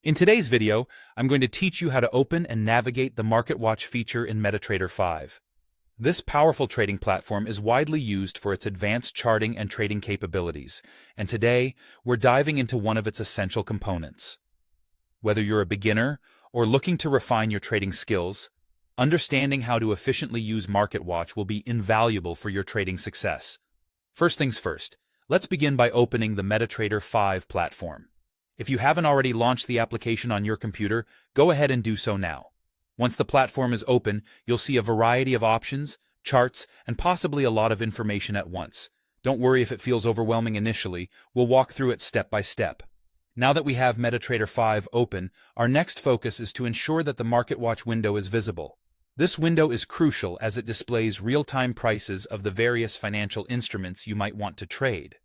In today's video, I'm going to teach you how to open and navigate the Market Watch feature in MetaTrader 5. This powerful trading platform is widely used for its advanced charting and trading capabilities, and today we're diving into one of its essential components. Whether you're a beginner or looking to refine your trading skills, understanding how to efficiently use Market Watch will be invaluable for your trading success. First things first, let's begin by opening the MetaTrader 5 platform. If you haven't already launched the application on your computer, go ahead and do so now. Once the platform is open, you'll see a variety of options, charts, and possibly a lot of information at once. Don't worry if it feels overwhelming initially, we'll walk through it step by step. Now that we have MetaTrader 5 open, our next focus is to ensure that the Market Watch window is visible. This window is crucial as it displays real-time prices of the various financial instruments you might want to trade.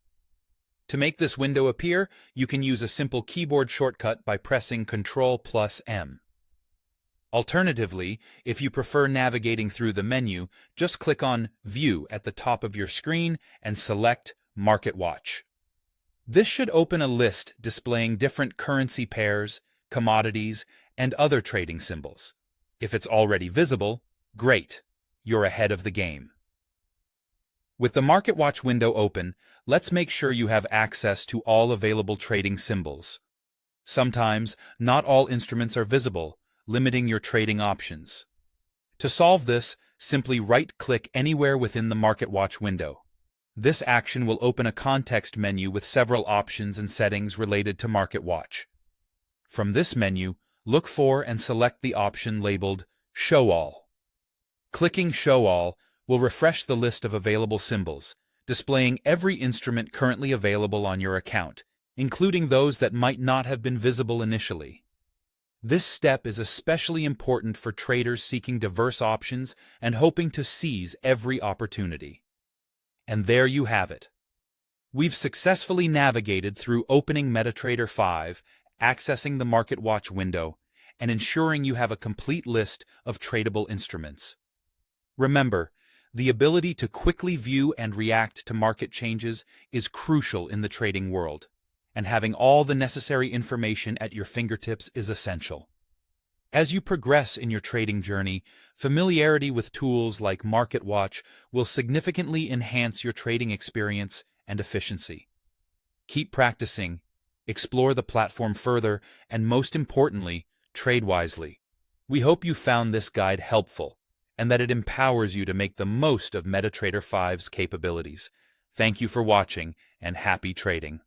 To make this window appear, you can use a simple keyboard shortcut by pressing Ctrl+M. Alternatively, if you prefer navigating through the menu, just click on View at the top of your screen and select Market Watch. This should open a list displaying different currency pairs, commodities, and other trading symbols. If it's already visible, great, you're ahead of the game. With the Market Watch window open, let's make sure you have access to all available trading symbols. Sometimes, not all instruments are visible, limiting your trading options. To solve this, simply right-click anywhere within the Market Watch window. This action will open a context menu with several options and settings related to Market Watch. From this menu, look for and select the option labeled Show All. Clicking Show All will refresh the list of available symbols, displaying every instrument currently available on your account, including those that might not have been visible initially. This step is especially important for traders seeking diverse options and hoping to seize every opportunity. And there you have it. We've successfully navigated through opening MetaTrader 5, accessing the Market Watch window, and ensuring you have a complete list of tradable instruments. Remember, the ability to quickly view and react to market changes is crucial in the trading world, and having all the necessary information at your fingertips is essential. As you progress in your trading journey, familiarity with tools like Market Watch will significantly enhance your trading experience and efficiency. Keep practicing, explore the platform further, and most importantly, trade wisely. We hope you found this guide helpful, and that it empowers you to make the most of MetaTrader 5's capabilities. Thank you for watching, and happy trading.